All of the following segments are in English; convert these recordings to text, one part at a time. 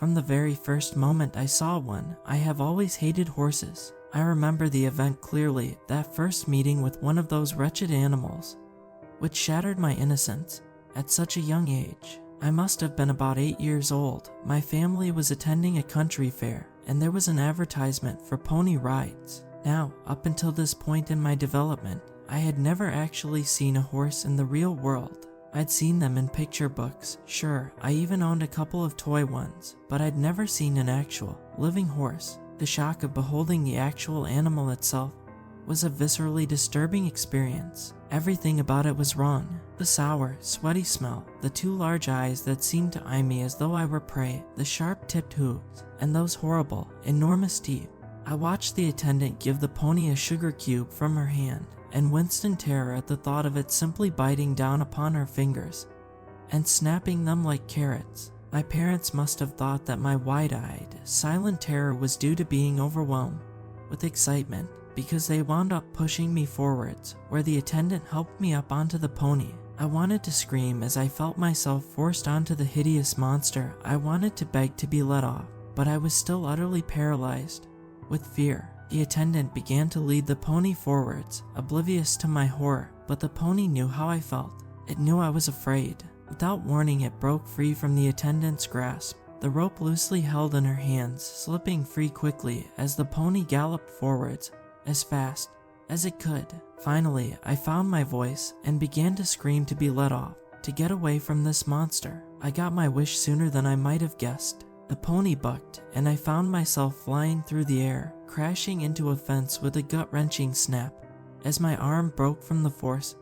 From the very first moment I saw one, I have always hated horses. I remember the event clearly, that first meeting with one of those wretched animals, which shattered my innocence at such a young age. I must have been about 8 years old. My family was attending a country fair, and there was an advertisement for pony rides. Now, up until this point in my development, I had never actually seen a horse in the real world. I'd seen them in picture books, sure, I even owned a couple of toy ones, but I'd never seen an actual, living horse. The shock of beholding the actual animal itself was a viscerally disturbing experience. Everything about it was wrong. The sour, sweaty smell, the two large eyes that seemed to eye me as though I were prey, the sharp-tipped hooves, and those horrible, enormous teeth. I watched the attendant give the pony a sugar cube from her hand, and winced in terror at the thought of it simply biting down upon her fingers and snapping them like carrots. My parents must have thought that my wide-eyed, silent terror was due to being overwhelmed with excitement, because they wound up pushing me forwards, where the attendant helped me up onto the pony. I wanted to scream as I felt myself forced onto the hideous monster. I wanted to beg to be let off, but I was still utterly paralyzed with fear. The attendant began to lead the pony forwards, oblivious to my horror, but the pony knew how I felt. It knew I was afraid. Without warning, it broke free from the attendant's grasp, the rope loosely held in her hands, slipping free quickly as the pony galloped forwards as fast as it could. Finally, I found my voice and began to scream to be let off, to get away from this monster. I got my wish sooner than I might have guessed. The pony bucked, and I found myself flying through the air, crashing into a fence with a gut-wrenching snap, as my arm broke from the force,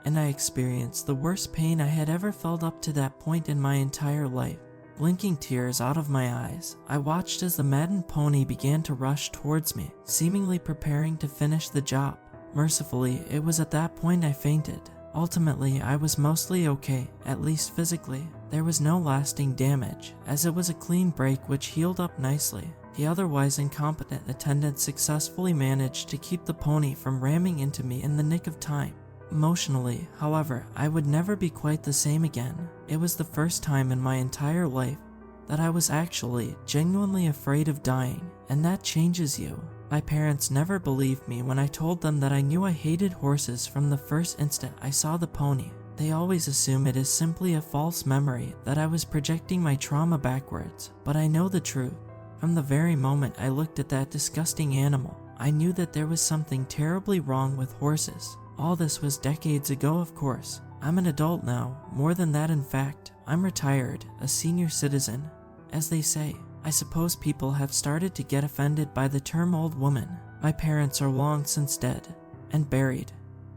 and I experienced the worst pain I had ever felt up to that point in my entire life. Blinking tears out of my eyes, I watched as the maddened pony began to rush towards me, seemingly preparing to finish the job. Mercifully, it was at that point I fainted. Ultimately, I was mostly okay, at least physically. There was no lasting damage, as it was a clean break which healed up nicely. The otherwise incompetent attendant successfully managed to keep the pony from ramming into me in the nick of time. Emotionally, however, I would never be quite the same again. It was the first time in my entire life that I was actually, genuinely afraid of dying, and that changes you. My parents never believed me when I told them that I knew I hated horses from the first instant I saw the pony. They always assume it is simply a false memory, that I was projecting my trauma backwards, but I know the truth. From the very moment I looked at that disgusting animal, I knew that there was something terribly wrong with horses. All this was decades ago, of course. I'm an adult now, more than that in fact. I'm retired, a senior citizen, as they say. I suppose people have started to get offended by the term old woman. My parents are long since dead and buried,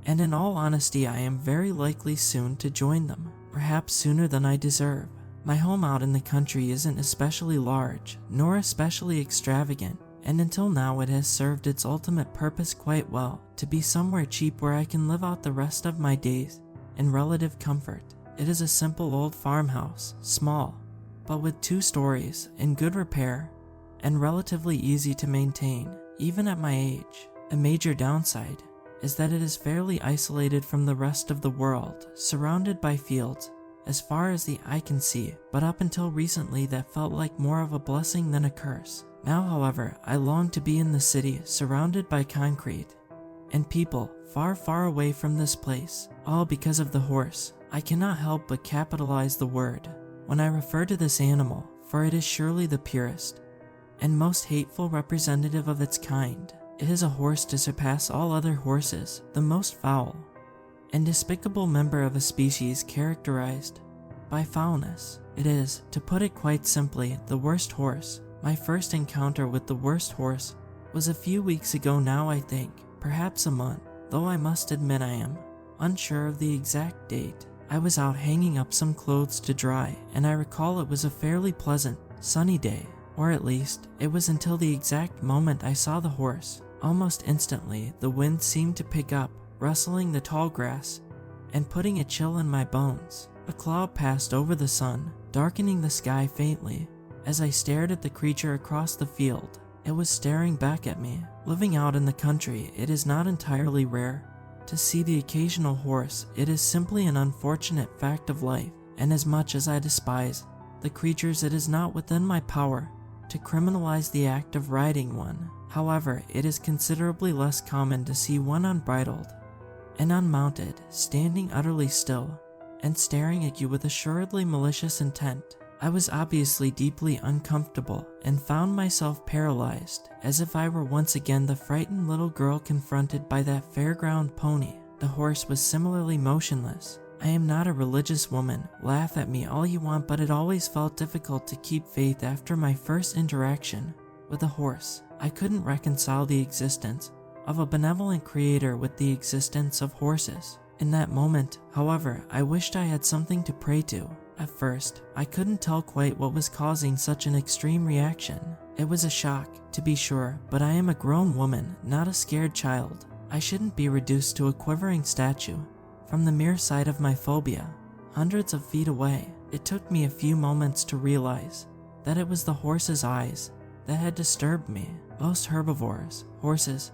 and in all honesty I am very likely soon to join them, perhaps sooner than I deserve. My home out in the country isn't especially large, nor especially extravagant, and until now it has served its ultimate purpose quite well, to be somewhere cheap where I can live out the rest of my days in relative comfort. It is a simple old farmhouse, small, but with 2 stories, in good repair, and relatively easy to maintain, even at my age. A major downside is that it is fairly isolated from the rest of the world, surrounded by fields as far as the eye can see, but up until recently that felt like more of a blessing than a curse. Now, however, I long to be in the city, surrounded by concrete and people, far, far away from this place, all because of the horse. I cannot help but capitalize the word when I refer to this animal, for it is surely the purest and most hateful representative of its kind. It is a horse to surpass all other horses, the most foul and despicable member of a species characterized by foulness. It is, to put it quite simply, the worst horse. My first encounter with the worst horse was a few weeks ago now, I think, perhaps a month, though I must admit I am unsure of the exact date. I was out hanging up some clothes to dry, and I recall it was a fairly pleasant, sunny day, or at least, it was until the exact moment I saw the horse. Almost instantly, the wind seemed to pick up, rustling the tall grass and putting a chill in my bones. A cloud passed over the sun, darkening the sky faintly. As I stared at the creature across the field, it was staring back at me. Living out in the country, it is not entirely rare to see the occasional horse. It is simply an unfortunate fact of life, and as much as I despise the creatures, it is not within my power to criminalize the act of riding one. However, it is considerably less common to see one unbridled and unmounted, standing utterly still and staring at you with assuredly malicious intent. I was obviously deeply uncomfortable and found myself paralyzed, as if I were once again the frightened little girl confronted by that fairground pony. The horse was similarly motionless. I am not a religious woman, laugh at me all you want, but it always felt difficult to keep faith after my first interaction with a horse. I couldn't reconcile the existence of a benevolent creator with the existence of horses. In that moment, however, I wished I had something to pray to. At first, I couldn't tell quite what was causing such an extreme reaction. It was a shock, to be sure, but I am a grown woman, not a scared child. I shouldn't be reduced to a quivering statue from the mere sight of my phobia. Hundreds of feet away, it took me a few moments to realize that it was the horse's eyes that had disturbed me. Most herbivores, horses,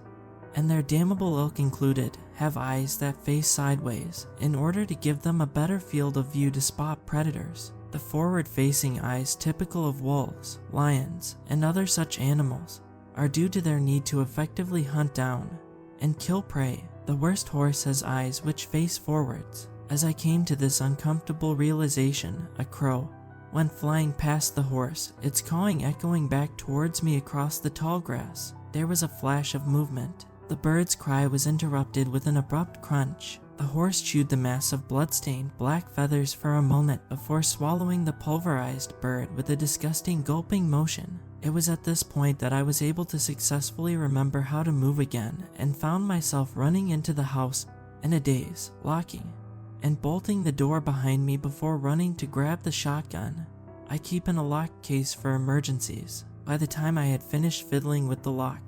and their damnable ilk included, have eyes that face sideways in order to give them a better field of view to spot predators. The forward-facing eyes typical of wolves, lions, and other such animals are due to their need to effectively hunt down and kill prey. The worst horse has eyes which face forwards. As I came to this uncomfortable realization, a crow went flying past the horse, its cawing echoing back towards me across the tall grass. There was a flash of movement. The bird's cry was interrupted with an abrupt crunch. The horse chewed the mass of blood-stained black feathers for a moment before swallowing the pulverized bird with a disgusting gulping motion. It was at this point that I was able to successfully remember how to move again and found myself running into the house in a daze, locking and bolting the door behind me before running to grab the shotgun I keep in a locked case for emergencies. By the time I had finished fiddling with the lock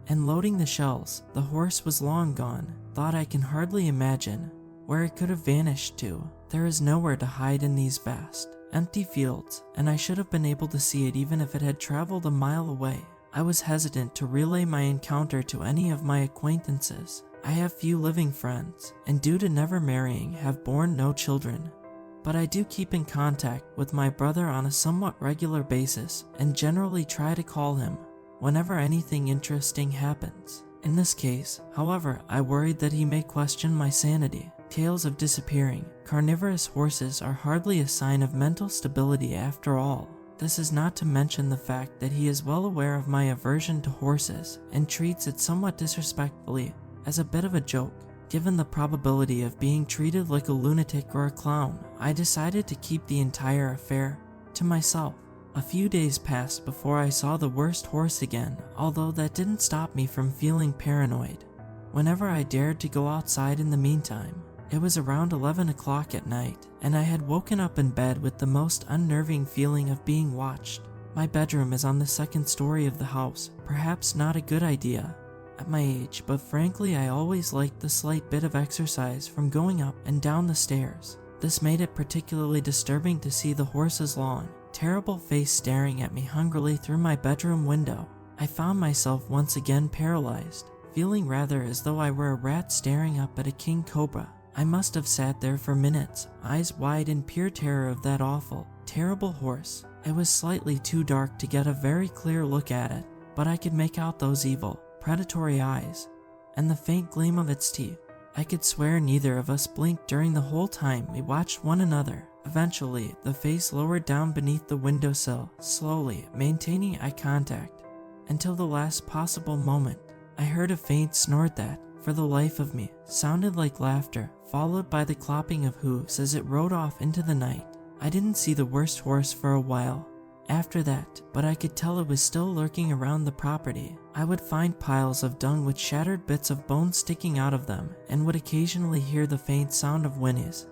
and loading the shells, the horse was long gone. Thought I can hardly imagine where it could have vanished to. There is nowhere to hide in these vast, empty fields, and I should have been able to see it even if it had traveled a mile away. I was hesitant to relay my encounter to any of my acquaintances. I have few living friends, and due to never marrying, have borne no children. But I do keep in contact with my brother on a somewhat regular basis, and generally try to call him whenever anything interesting happens. In this case, however, I worried that he may question my sanity. Tales of disappearing carnivorous horses are hardly a sign of mental stability after all. This is not to mention the fact that he is well aware of my aversion to horses and treats it somewhat disrespectfully as a bit of a joke. Given the probability of being treated like a lunatic or a clown, I decided to keep the entire affair to myself. A few days passed before I saw the worst horse again, although that didn't stop me from feeling paranoid whenever I dared to go outside in the meantime. It was around 11 o'clock at night, and I had woken up in bed with the most unnerving feeling of being watched. My bedroom is on the second story of the house, perhaps not a good idea at my age, but frankly I always liked the slight bit of exercise from going up and down the stairs. This made it particularly disturbing to see the horse's long, terrible face staring at me hungrily through my bedroom window. I found myself once again paralyzed, feeling rather as though I were a rat staring up at a king cobra. I must have sat there for minutes, eyes wide in pure terror of that awful, terrible horse. It was slightly too dark to get a very clear look at it, but I could make out those evil, predatory eyes and the faint gleam of its teeth. I could swear neither of us blinked during the whole time we watched one another. Eventually, the face lowered down beneath the windowsill, slowly, maintaining eye contact until the last possible moment. I heard a faint snort that, for the life of me, sounded like laughter, followed by the clopping of hooves as it rode off into the night. I didn't see the worst horse for a while after that, but I could tell it was still lurking around the property. I would find piles of dung with shattered bits of bone sticking out of them, and would occasionally hear the faint sound of whinnies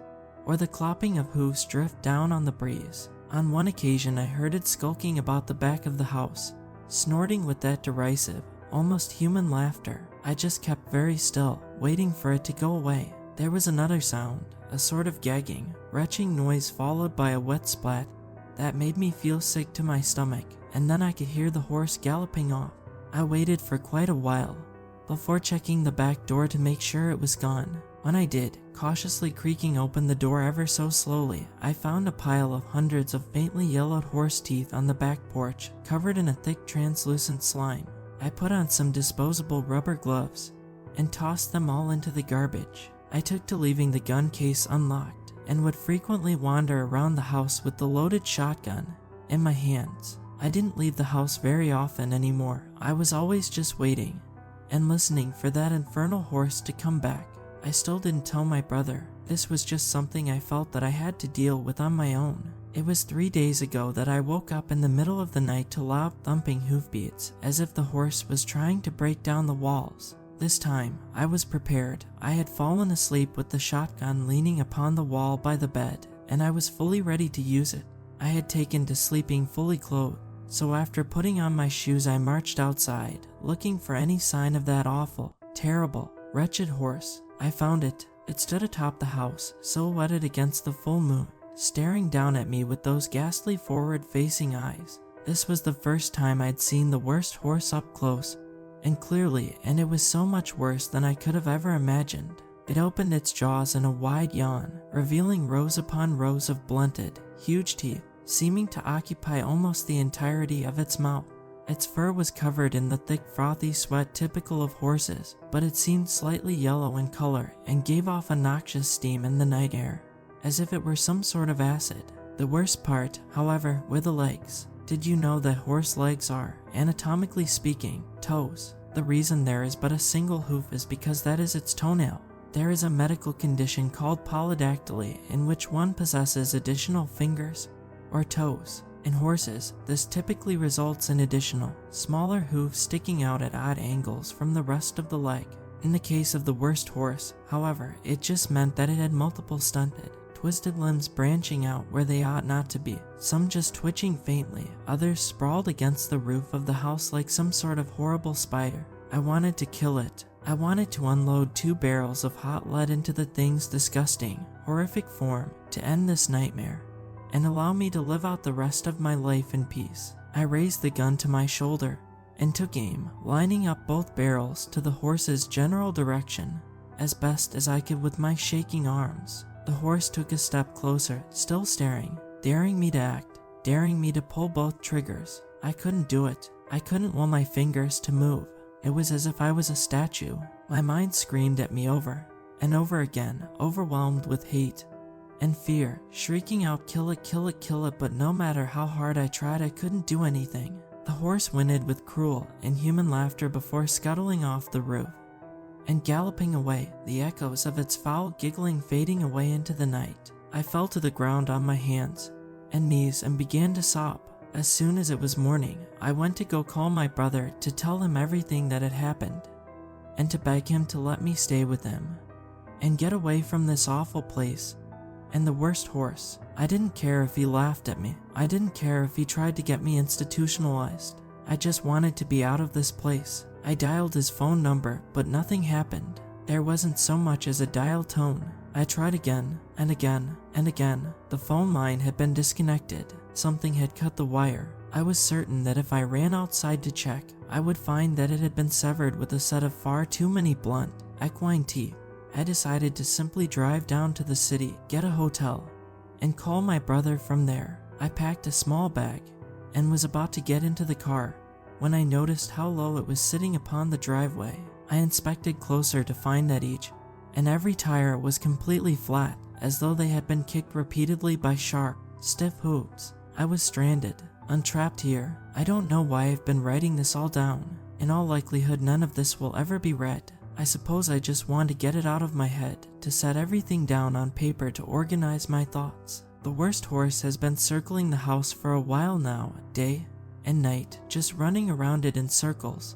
or the clopping of hooves drift down on the breeze. On one occasion I heard it skulking about the back of the house, snorting with that derisive, almost human laughter. I just kept very still, waiting for it to go away. There was another sound, a sort of gagging, retching noise followed by a wet splat that made me feel sick to my stomach, and then I could hear the horse galloping off. I waited for quite a while before checking the back door to make sure it was gone. When I did, cautiously creaking open the door ever so slowly, I found a pile of hundreds of faintly yellowed horse teeth on the back porch, covered in a thick translucent slime. I put on some disposable rubber gloves and tossed them all into the garbage. I took to leaving the gun case unlocked and would frequently wander around the house with the loaded shotgun in my hands. I didn't leave the house very often anymore. I was always just waiting and listening for that infernal horse to come back. I still didn't tell my brother. This was just something I felt that I had to deal with on my own. It was 3 days ago that I woke up in the middle of the night to loud thumping hoofbeats, as if the horse was trying to break down the walls. This time, I was prepared. I had fallen asleep with the shotgun leaning upon the wall by the bed, and I was fully ready to use it. I had taken to sleeping fully clothed, so after putting on my shoes I marched outside, looking for any sign of that awful, terrible, wretched horse. I found it. It stood atop the house, silhouetted against the full moon, staring down at me with those ghastly forward-facing eyes. This was the first time I'd seen the worst horse up close and clearly, and it was so much worse than I could have ever imagined. It opened its jaws in a wide yawn, revealing rows upon rows of blunted, huge teeth, seeming to occupy almost the entirety of its mouth. Its fur was covered in the thick frothy sweat typical of horses, but it seemed slightly yellow in color and gave off a noxious steam in the night air, as if it were some sort of acid. The worst part, however, were the legs. Did you know that horse legs are, anatomically speaking, toes? The reason there is but a single hoof is because that is its toenail. There is a medical condition called polydactyly in which one possesses additional fingers or toes. In horses, this typically results in additional, smaller hooves sticking out at odd angles from the rest of the leg. In the case of the worst horse, however, it just meant that it had multiple stunted, twisted limbs branching out where they ought not to be, some just twitching faintly, others sprawled against the roof of the house like some sort of horrible spider. I wanted to kill it. I wanted to unload 2 barrels of hot lead into the thing's disgusting, horrific form to end this nightmare and allow me to live out the rest of my life in peace. I raised the gun to my shoulder and took aim, lining up both barrels to the horse's general direction as best as I could with my shaking arms. The horse took a step closer, still staring, daring me to act, daring me to pull both triggers. I couldn't do it. I couldn't will my fingers to move. It was as if I was a statue. My mind screamed at me over and over again, overwhelmed with hate and fear, shrieking out, "Kill it, kill it, kill it," but no matter how hard I tried, I couldn't do anything. The horse whinnied with cruel, inhuman laughter before scuttling off the roof and galloping away, the echoes of its foul giggling fading away into the night. I fell to the ground on my hands and knees and began to sob. As soon as it was morning, I went to go call my brother to tell him everything that had happened and to beg him to let me stay with him and get away from this awful place and the worst horse. I didn't care if he laughed at me. I didn't care if he tried to get me institutionalized. I just wanted to be out of this place. I dialed his phone number, but nothing happened. There wasn't so much as a dial tone. I tried again and again and again. The phone line had been disconnected. Something had cut the wire. I was certain that if I ran outside to check, I would find that it had been severed with a set of far too many blunt, equine teeth. I decided to simply drive down to the city, get a hotel, and call my brother from there. I packed a small bag and was about to get into the car when I noticed how low it was sitting upon the driveway. I inspected closer to find that each and every tire was completely flat, as though they had been kicked repeatedly by sharp, stiff hooves. I was stranded, untrapped here. I don't know why I've been writing this all down. In all likelihood, none of this will ever be read. I suppose I just want to get it out of my head, to set everything down on paper to organize my thoughts. The worst horse has been circling the house for a while now, day and night, just running around it in circles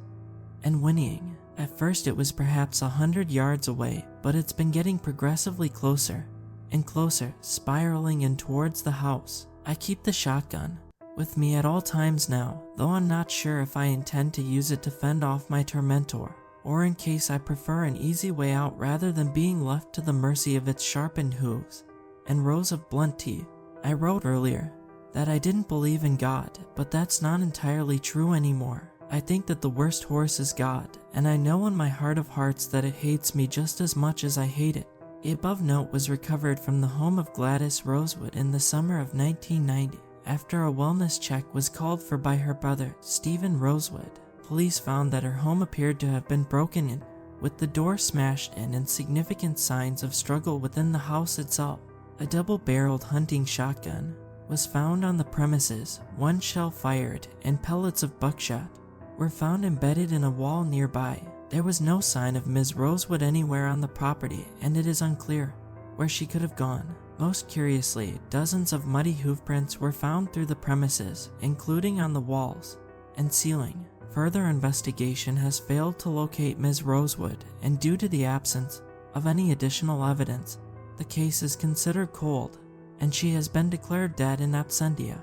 and whinnying. At first it was perhaps 100 yards away, but it's been getting progressively closer and closer, spiraling in towards the house. I keep the shotgun with me at all times now, though I'm not sure if I intend to use it to fend off my tormentor, or in case I prefer an easy way out rather than being left to the mercy of its sharpened hooves and rows of blunt teeth. I wrote earlier that I didn't believe in God, but that's not entirely true anymore. I think that the worst horse is God, and I know in my heart of hearts that it hates me just as much as I hate it. The above note was recovered from the home of Gladys Rosewood in the summer of 1990 after a wellness check was called for by her brother, Stephen Rosewood. Police found that her home appeared to have been broken in, with the door smashed in and significant signs of struggle within the house itself. A double-barreled hunting shotgun was found on the premises, one shell fired, and pellets of buckshot were found embedded in a wall nearby. There was no sign of Ms. Rosewood anywhere on the property, and it is unclear where she could have gone. Most curiously, dozens of muddy hoofprints were found through the premises, including on the walls and ceiling. Further investigation has failed to locate Ms. Rosewood, and due to the absence of any additional evidence, the case is considered cold, and she has been declared dead in absentia.